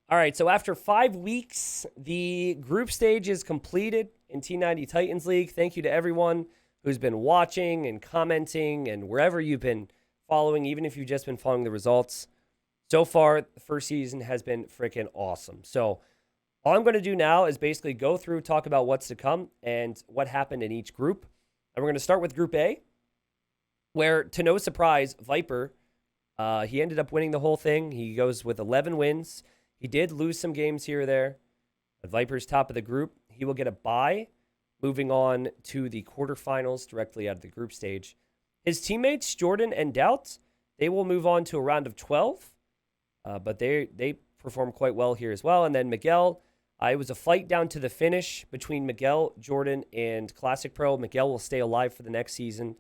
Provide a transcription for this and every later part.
All right, so after 5 weeks, the group stage is completed in T90 Titans League. Thank you to everyone who's been watching and commenting and wherever you've been following, even if you've just been following the results. So far, the first season has been freaking awesome. So all I'm going to do now is basically go through, talk about what's to come and what happened in each group. And we're going to start with Group A, where, to no surprise, Viper, he ended up winning the whole thing. He goes with 11 wins. He did lose some games here or there. The Viper's top of the group. He will get a bye, moving on to the quarterfinals directly out of the group stage. His teammates, Jordan and Doubt, they will move on to a round of 12, but they perform quite well here as well. And then Miguel, it was a fight down to the finish between Miguel, Jordan, and Classic Pro. Miguel will stay alive for the next season.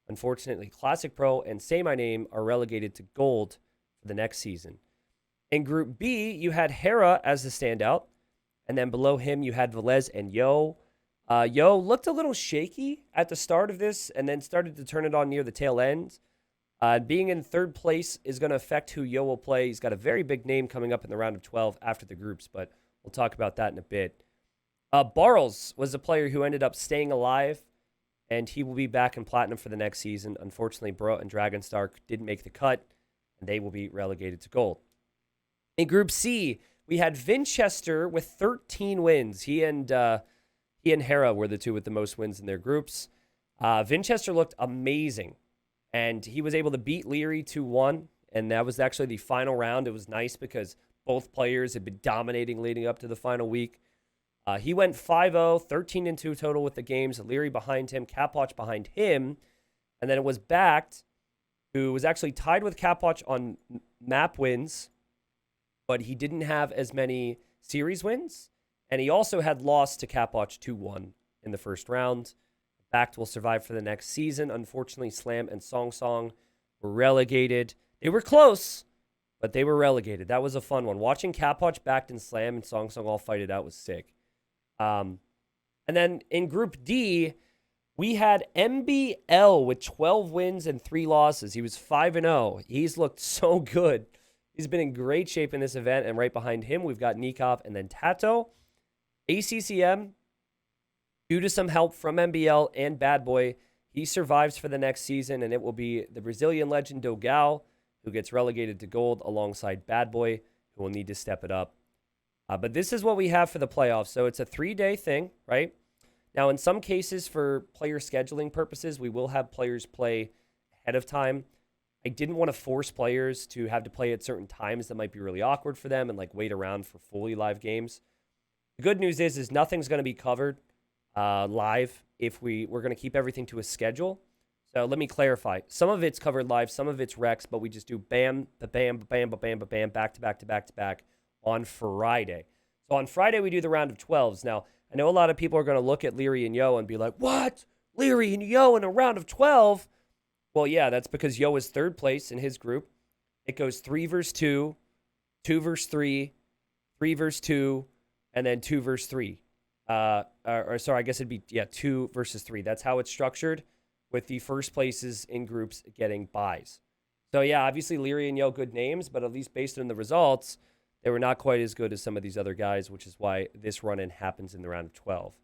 Unfortunately, Classic Pro and Say My Name are relegated to gold for the next season. In Group B, you had Hera as the standout. And then below him, you had Velez and Yo. Yo looked a little shaky at the start of this and then started to turn it on near the tail end. Being in third place is going to affect who Yo will play. He's got a very big name coming up in the round of 12 after the groups, but we'll talk about that in a bit. Barles was a player who ended up staying alive, and he will be back in Platinum for the next season. Unfortunately, Bro and Dragonstar didn't make the cut, and they will be relegated to gold. In Group C, we had Vinchester with 13 wins. He and Hera were the two with the most wins in their groups. Vinchester looked amazing, and he was able to beat Leary 2-1, and that was actually the final round. It was nice because both players had been dominating leading up to the final week. He went 5-0, 13-2 total with the games. Leary behind him, Capwatch behind him, and then it was Backed, who was actually tied with Capwatch on map wins, but he didn't have as many series wins, and he also had lost to Capwatch 2-1 in the first round. Backed will survive for the next season. Unfortunately, Slam and Song Song were relegated. They were close, but they were relegated. That was a fun one. Watching Capwatch, Backed, and Slam and Song Song all fight it out was sick. And then in Group D, we had MBL with 12 wins and 3 losses. He was 5-0. He's looked so good. He's been in great shape in this event, and right behind him, we've got Nikov and then Tato. ACCM, due to some help from MBL and Bad Boy, he survives for the next season, and it will be the Brazilian legend Dogao, who gets relegated to gold alongside Bad Boy, who will need to step it up. But this is what we have for the playoffs. So it's a 3-day thing, right? Now, in some cases, for player scheduling purposes, we will have players play ahead of time. I didn't want to force players to have to play at certain times that might be really awkward for them and like wait around for fully live games. The good news is nothing's going to be covered live if we're going to keep everything to a schedule. So let me clarify. Some of it's covered live, some of it's Rex, but we just do bam, ba-bam, ba-bam, ba-bam, ba-bam, back to back to back to back on Friday. So on Friday, we do the round of 12s. Now, I know a lot of people are going to look at Leary and Yo and be like, what? Leary and Yo in a round of 12? Well, yeah, that's because Yo is third place in his group. It goes 3 versus 2, 2 versus 3, 3 versus 2, and then 2 versus 3. Sorry, I guess it'd be, 2 versus 3. That's how it's structured, with the first places in groups getting buys. So, yeah, obviously Leary and Yo, good names, but at least based on the results, they were not quite as good as some of these other guys, which is why this run-in happens in the round of 12.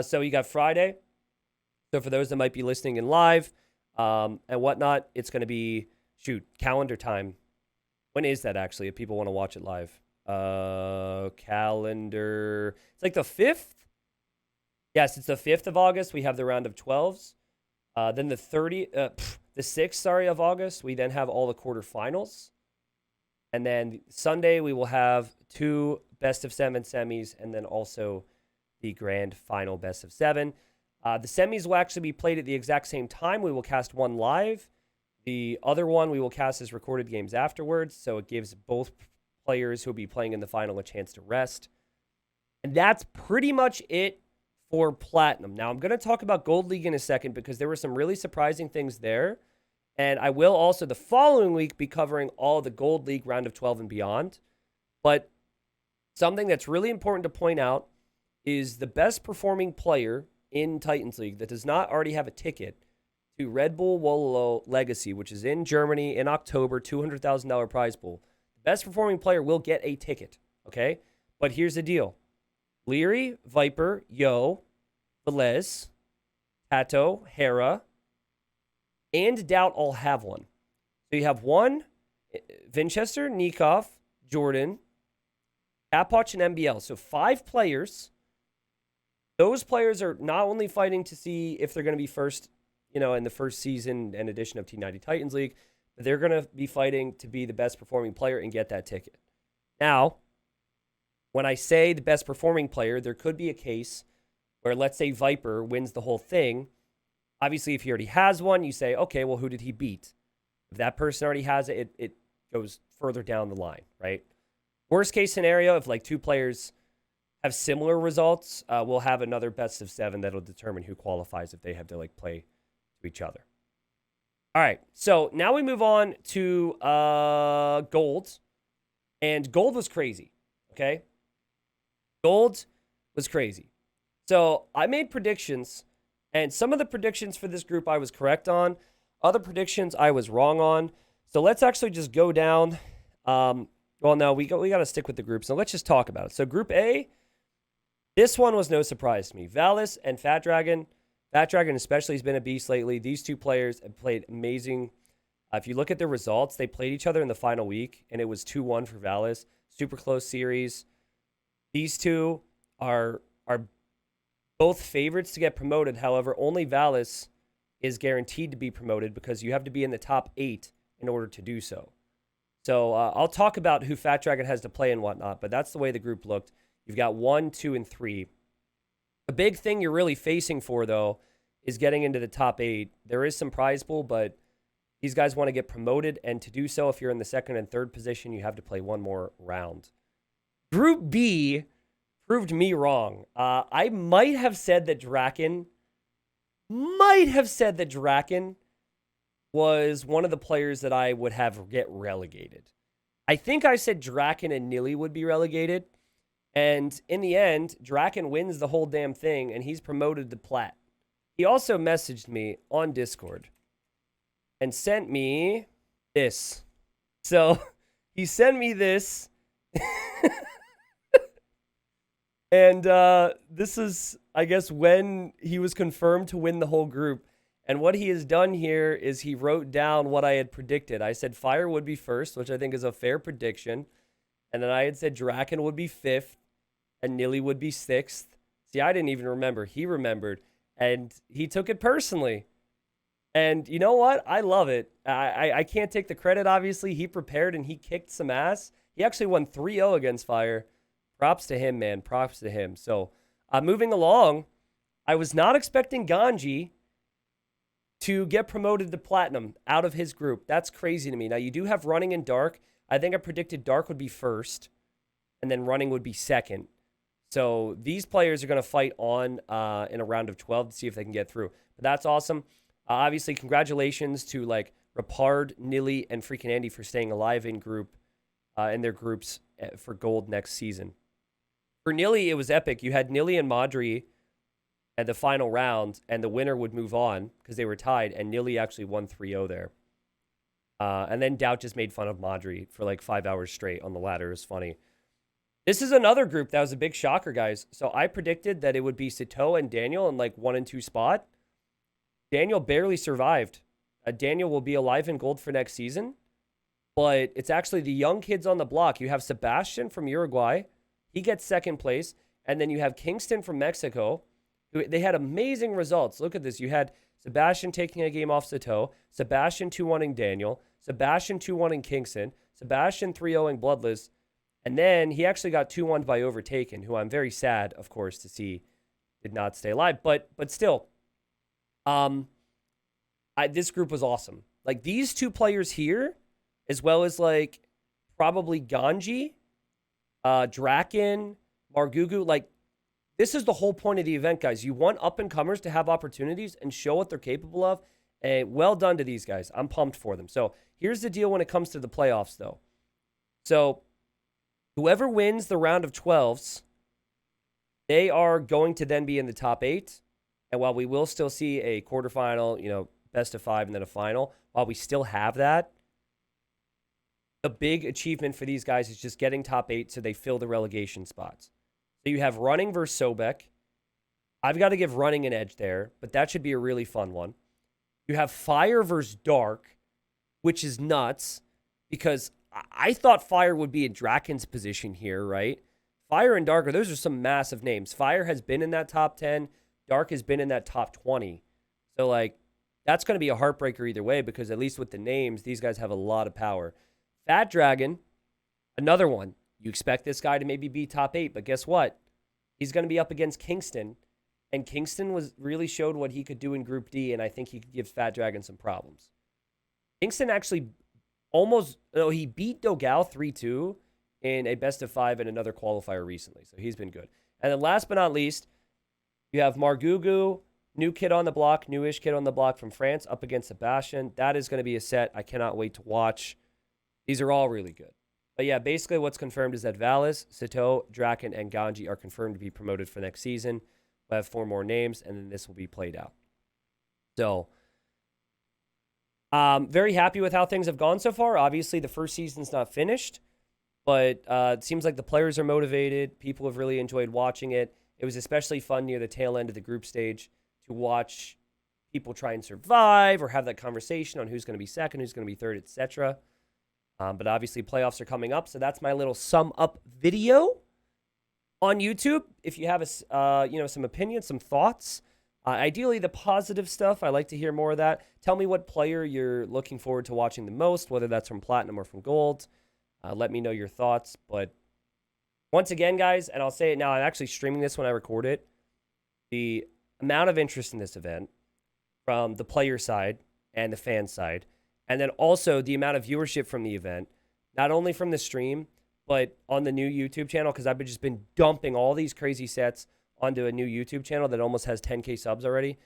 So you got Friday. So for those that might be listening in live, and whatnot, it's going to be, calendar time. When is that actually, if people want to watch it live? Calendar. It's like the 5th? Yes, it's the 5th of August. We have the round of 12s. Then the 6th, of August, we then have all the quarterfinals. And then Sunday, we will have 2 best of 7 semis, and then also the grand final best of 7. The semis will actually be played at the exact same time. We will cast one live. The other one we will cast as recorded games afterwards, so it gives both players who will be playing in the final a chance to rest. And that's pretty much it for Platinum. Now, I'm going to talk about Gold League in a second because there were some really surprising things there. And I will also, the following week, be covering all the Gold League round of 12 and beyond. But something that's really important to point out is the best performing player in Titans League that does not already have a ticket to Red Bull Wololo Legacy, which is in Germany in October, $200,000 prize pool. Best performing player will get a ticket, okay? But here's the deal. Leary, Viper, Yo, Velez, Tato, Hera, and Doubt all have one. So you have one, Vinchester, Nikov, Jordan, Apoch, and MBL. So 5 players. Those players are not only fighting to see if they're going to be first, in the first season and edition of T90 Titans League, but they're going to be fighting to be the best performing player and get that ticket. Now, when I say the best performing player, there could be a case where, let's say, Viper wins the whole thing. Obviously, if he already has one, you say, okay, well, who did he beat? If that person already has it, it goes further down the line, right? Worst case scenario, if like 2 players have similar results, we'll have another best of 7 that'll determine who qualifies if they have to like play to each other. All right, so now we move on to gold. And gold was crazy, okay? Gold was crazy. So I made predictions, and some of the predictions for this group I was correct on. Other predictions I was wrong on. So let's actually just go down. Well, no, we got to stick with the group. So let's just talk about it. So Group A, this one was no surprise to me. Valis and Fat Dragon. Fat Dragon especially has been a beast lately. These 2 players have played amazing. If you look at their results, they played each other in the final week, and it was 2-1 for Valis. Super close series. These 2 are both favorites to get promoted. However, only Valis is guaranteed to be promoted because you have to be in the top 8 in order to do so. So I'll talk about who Fat Dragon has to play and whatnot, but that's the way the group looked. You've got 1, 2, and 3. The big thing you're really facing for, though, is getting into the top 8. There is some prize pool, but these guys want to get promoted, and to do so, if you're in the 2nd and 3rd position, you have to play 1 more round. Group B proved me wrong. I might have said that Draken was one of the players that I would have get relegated. I think I said Draken and Nilly would be relegated. And in the end, Draken wins the whole damn thing, and he's promoted to Plat. He also messaged me on Discord and sent me this. So he sent me this. And this is, I guess, when he was confirmed to win the whole group. And what he has done here is he wrote down what I had predicted. I said Fire would be first, which I think is a fair prediction. And then I had said Draken would be 5th. And Nilly would be 6th. See, I didn't even remember. He remembered. And he took it personally. And you know what? I love it. I can't take the credit, obviously. He prepared and he kicked some ass. He actually won 3-0 against Fire. Props to him, man. Props to him. So, moving along, I was not expecting Ganji to get promoted to Platinum out of his group. That's crazy to me. Now, you do have Running and Dark. I think I predicted Dark would be first, and then Running would be second. So these players are going to fight on in a round of 12 to see if they can get through. But that's awesome. Obviously, congratulations to like Rapard, Nilly, and freaking Andy for staying alive in their groups for gold next season. For Nilly, it was epic. You had Nilly and Madri at the final round, and the winner would move on because they were tied, and Nilly actually won 3-0 there. And then Doubt just made fun of Madri for like 5 hours straight on the ladder. It was funny. This is another group that was a big shocker, guys. So I predicted that it would be Sito and Daniel in like 1 and 2 spot. Daniel barely survived. Daniel will be alive in gold for next season. But it's actually the young kids on the block. You have Sebastian from Uruguay. He gets 2nd place. And then you have Kingston from Mexico. They had amazing results. Look at this. You had Sebastian taking a game off Sito. Sebastian 2-1ing Daniel. Sebastian 2-1ing Kingston. Sebastian 3-0ing Bloodless. And then he actually got 2-1 by Overtaken, who I'm very sad, of course, to see did not stay alive. But still, this group was awesome. Like, these 2 players here, as well as, like, probably Ganji, Draken, Margugu, like, this is the whole point of the event, guys. You want up-and-comers to have opportunities and show what they're capable of. And well done to these guys. I'm pumped for them. So here's the deal when it comes to the playoffs, though. So whoever wins the round of 12s, they are going to then be in the top 8. And while we will still see a quarterfinal, best of 5 and then a final, while we still have that, the big achievement for these guys is just getting top 8 so they fill the relegation spots. So you have running versus Sobek. I've got to give running an edge there, but that should be a really fun one. You have fire versus dark, which is nuts because I thought fire would be in Draken's position here, right? Fire and dark, those are some massive names. Fire has been in that top 10. Dark has been in that top 20. So, like, that's going to be a heartbreaker either way because at least with the names, these guys have a lot of power. Fat Dragon, another one. You expect this guy to maybe be top 8, but guess what? He's going to be up against Kingston, and Kingston really showed what he could do in Group D, and I think he could give Fat Dragon some problems. Kingston actually he beat Dogal 3-2 in a best of 5 in another qualifier recently, so he's been good. And then last but not least, you have Margugu, new kid on the block, newish kid on the block from France, up against Sebastian. That is going to be a set I cannot wait to watch. These are all really good. But yeah, basically what's confirmed is that Valis, Sato, Draken, and Ganji are confirmed to be promoted for next season. We'll have 4 more names, and then this will be played out. So, very happy with how things have gone so far. Obviously, the first season's not finished, but it seems like the players are motivated. People have really enjoyed watching it. It was especially fun near the tail end of the group stage to watch people try and survive or have that conversation on who's going to be second, who's going to be third, etc. But obviously, playoffs are coming up, so that's my little sum up video on YouTube. If you have some opinions, some thoughts, ideally the positive stuff, I like to hear more of that. Tell me what player you're looking forward to watching the most, whether that's from Platinum or from Gold. Let me know your thoughts. But once again, guys, and I'll say it now, I'm actually streaming this when I record it. The amount of interest in this event from the player side and the fan side, and then also the amount of viewership from the event, not only from the stream, but on the new YouTube channel, because I've just been dumping all these crazy sets onto a new YouTube channel that almost has 10K subs already.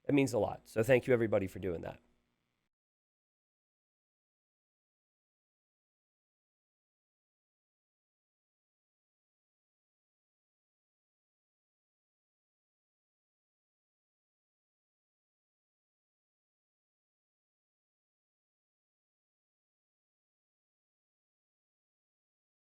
It means a lot. So thank you, everybody, for doing that.